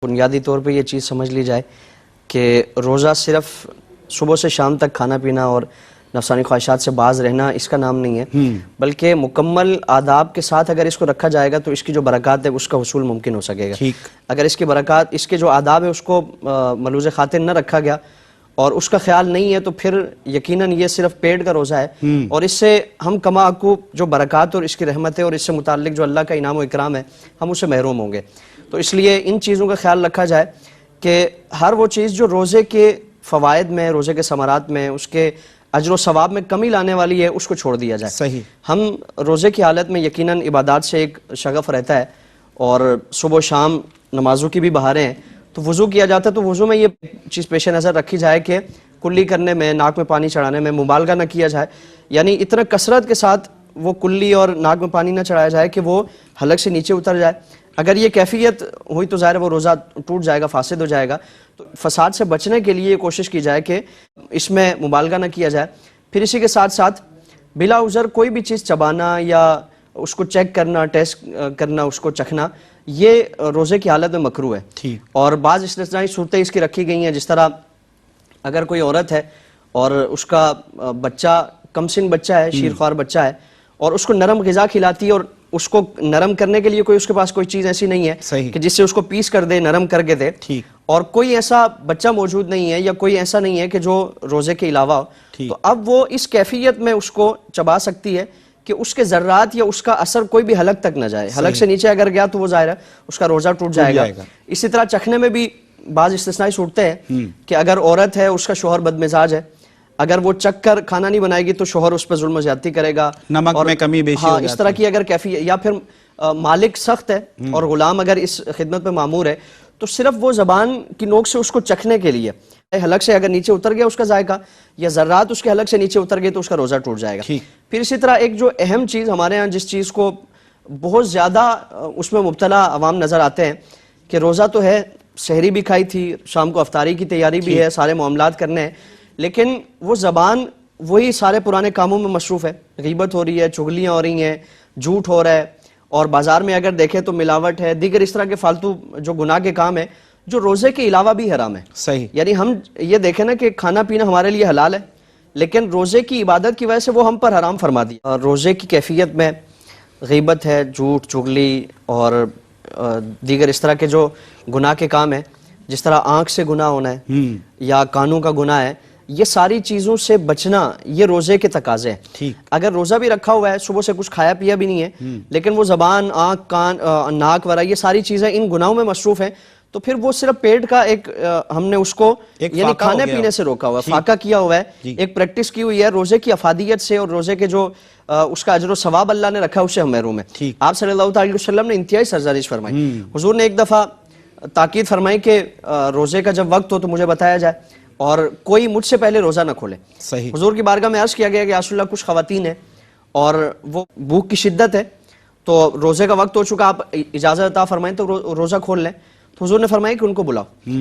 بنیادی طور پہ یہ چیز سمجھ لی جائے کہ روزہ صرف صبح سے شام تک کھانا پینا اور نفسانی خواہشات سے باز رہنا اس کا نام نہیں ہے، بلکہ مکمل آداب کے ساتھ اگر اس کو رکھا جائے گا تو اس کی جو برکات ہے اس کا حصول ممکن ہو سکے گا۔ اگر اس کی برکات، اس کے جو آداب ہے اس کو ملوز خاطر نہ رکھا گیا اور اس کا خیال نہیں ہے تو پھر یقیناً یہ صرف پیٹ کا روزہ ہے اور اس سے ہم کما عقوب جو برکات اور اس کی رحمت ہے اور اس سے متعلق جو اللہ کا انعام و اکرام ہے ہم اسے محروم ہوں گے۔ تو اس لیے ان چیزوں کا خیال رکھا جائے کہ ہر وہ چیز جو روزے کے فوائد میں، روزے کے ثمرات میں، اس کے اجر و ثواب میں کمی لانے والی ہے اس کو چھوڑ دیا جائے۔ صحیح۔ ہم روزے کی حالت میں یقیناً عبادات سے ایک شغف رہتا ہے اور صبح و شام نمازوں کی بھی بہاریں ہیں، تو وضو کیا جاتا ہے، تو وضو میں یہ چیز پیش نظر رکھی جائے کہ کلی کرنے میں، ناک میں پانی چڑھانے میں مبالغہ نہ کیا جائے، یعنی اتنا کثرت کے ساتھ وہ کلی اور ناک میں پانی نہ چڑھایا جائے کہ وہ حلق سے نیچے اتر جائے۔ اگر یہ کیفیت ہوئی تو ظاہر وہ روزہ ٹوٹ جائے گا، فاسد ہو جائے گا۔ تو فساد سے بچنے کے لیے کوشش کی جائے کہ اس میں مبالغہ نہ کیا جائے۔ پھر اسی کے ساتھ ساتھ بلا عذر کوئی بھی چیز چبانا یا اس کو چیک کرنا، ٹیسٹ کرنا، اس کو چکھنا، یہ روزے کی حالت میں مکروہ ہے۔ اور بعض استثنائی صورتیں اس کی رکھی گئی ہیں، جس طرح اگر کوئی عورت ہے اور اس کا بچہ کم سن بچہ ہے، شیرخوار بچہ ہے، اور اس کو نرم غذا کھلاتی ہے اور اس کو نرم کرنے کے لیے کوئی اس کے پاس کوئی چیز ایسی نہیں ہے کہ جس سے اس کو پیس کر دے، نرم کر کے دے، اور کوئی ایسا بچہ موجود نہیں ہے یا کوئی ایسا نہیں ہے کہ جو روزے کے علاوہ ہو، تو اب وہ اس کیفیت میں اس کو چبا سکتی ہے کہ اس کے ذرات یا اس کا اثر کوئی بھی حلق تک نہ جائے۔ حلق سے نیچے اگر گیا تو وہ ظاہر ہے اس کا روزہ ٹوٹ جائے گا۔ اسی طرح چکھنے میں بھی بعض استثنائی صورتیں ہیں کہ اگر عورت ہے، اس کا شوہر بد مزاج ہے، اگر وہ چک کر کھانا نہیں بنائے گی تو شوہر اس پہ ظلم و زیادتی کرے گا، نمک میں کمی بیشی ہو جاتی ہے، اس طرح کی اگر کیفیت، یا پھر مالک سخت ہے اور غلام اگر اس خدمت پہ مامور ہے تو صرف وہ زبان کی نوک سے اس کو چکھنے کے لیے حلق سے اگر نیچے اتر گیا اس کا ذائقہ یا ذرات اس کے حلق سے نیچے اتر گئے تو اس کا روزہ ٹوٹ جائے گا۔ پھر اسی طرح ایک جو اہم چیز ہمارے ہاں جس چیز کو بہت زیادہ اس میں مبتلا عوام نظر آتے ہیں کہ روزہ تو ہے، سحری بھی کھائی تھی، شام کو افطاری کی تیاری بھی ہے، سارے معاملات کرنے ہیں، لیکن وہ زبان وہی سارے پرانے کاموں میں مصروف ہے، غیبت ہو رہی ہے، چغلیاں ہو رہی ہیں، جھوٹ ہو رہا ہے، اور بازار میں اگر دیکھیں تو ملاوٹ ہے، دیگر اس طرح کے فالتو جو گناہ کے کام ہیں جو روزے کے علاوہ بھی حرام ہے۔ صحیح۔ یعنی ہم یہ دیکھیں نا کہ کھانا پینا ہمارے لیے حلال ہے لیکن روزے کی عبادت کی وجہ سے وہ ہم پر حرام فرما دیا۔ روزے کی کیفیت میں غیبت ہے، جھوٹ، چغلی اور دیگر اس طرح کے جو گناہ کے کام ہیں، جس طرح آنکھ سے گناہ ہونا ہے یا کانوں کا گناہ ہے، یہ ساری چیزوں سے بچنا یہ روزے کے تقاضے ہیں۔ اگر روزہ بھی رکھا ہوا ہے، صبح سے کچھ کھایا پیا بھی نہیں ہے، لیکن وہ زبان، آنکھ، کان، ناک وغیرہ یہ ساری چیزیں ان گناہوں میں مصروف ہیں، تو پھر وہ صرف پیٹ کا ایک ہم نے اس کو یعنی کھانے پینے سے روکا ہوا ہے، فاقہ کیا ہوا ہے، ایک پریکٹس کی ہوئی ہے، روزے کی افادیت سے اور روزے کے جو اس کا اجر و ثواب اللہ نے رکھا ہے اس سے ہم محروم ہیں۔ آپ صلی اللہ علیہ وسلم نے انتہائی سرزنش فرمائی۔ حضور نے ایک دفعہ تاکید فرمائی کہ روزے کا جب وقت ہو تو مجھے بتایا جائے اور کوئی مجھ سے پہلے روزہ نہ کھولے۔ حضور کی بارگاہ میں عرض کیا گیا کہ یا رسول اللہ کچھ خواتین ہیں اور وہ بھوک کی شدت ہے تو روزے کا وقت ہو چکا، آپ اجازت عطا فرمائیں تو روزہ کھول لیں، تو حضور نے فرمایا کہ ان کو بلاؤ۔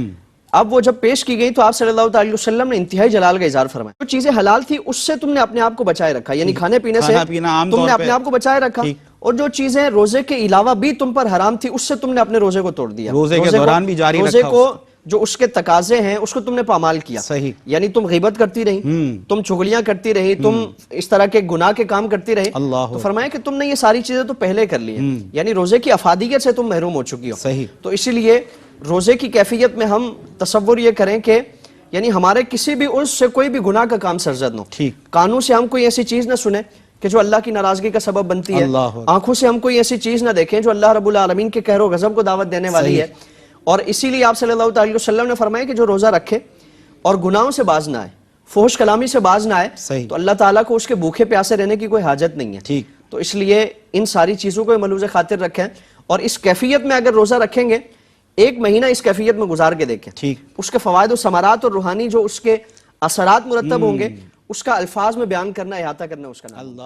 اب وہ جب پیش کی گئی تو آپ صلی اللہ علیہ وسلم نے انتہائی جلال کا اظہار فرمایا، جو چیزیں حلال تھی اس سے تم نے اپنے آپ کو بچائے رکھا، یعنی کھانے پینے سے تم نے اپنے آپ کو بچائے رکھا، اور جو چیزیں روزے کے علاوہ بھی تم پر حرام تھی اس سے تم نے اپنے روزے کو توڑ دیا، روزے کے دوران بھی جاری رکھا، روزے کو جو اس کے تقاضے ہیں اس کو تم نے پامال کیا۔ یعنی تم غیبت کرتی رہی، تم چغلیاں کرتی رہی، تم اس طرح کے گناہ کے کام کرتی رہی، تو فرمایا کہ تم نے یہ ساری چیزیں تو پہلے کر لی ہیں، یعنی روزے کی افادیت سے تم محروم ہو چکی ہو۔ تو اسی لیے روزے کی کیفیت میں ہم تصور یہ کریں کہ یعنی ہمارے کسی بھی عضو سے کوئی بھی گناہ کا کام سرزد نہ ہو، کانوں سے ہم کوئی ایسی چیز نہ سنیں کہ جو اللہ کی ناراضگی کا سبب بنتی ہے، آنکھوں سے ہم کوئی ایسی چیز نہ دیکھیں جو اللہ رب العالمین کے قہر و غضب کو دعوت دینے والی ہے، اور اسی لیے آپ صلی اللہ علیہ وسلم نے فرمایا کہ جو روزہ رکھے اور گناہوں سے باز نہ آئے، فحش کلامی سے باز نہ آئے، تو اللہ تعالیٰ کو اس کے بھوکے پیاسے رہنے کی کوئی حاجت نہیں ہے۔ تو اس لیے ان ساری چیزوں کو ملوز خاطر رکھیں اور اس کیفیت میں اگر روزہ رکھیں گے، ایک مہینہ اس کیفیت میں گزار کے دیکھیں، اس کے فوائد و ثمرات اور روحانی جو اس کے اثرات مرتب ہوں گے اس کا الفاظ میں بیان کرنا، احاطہ کرنا اس کا نام۔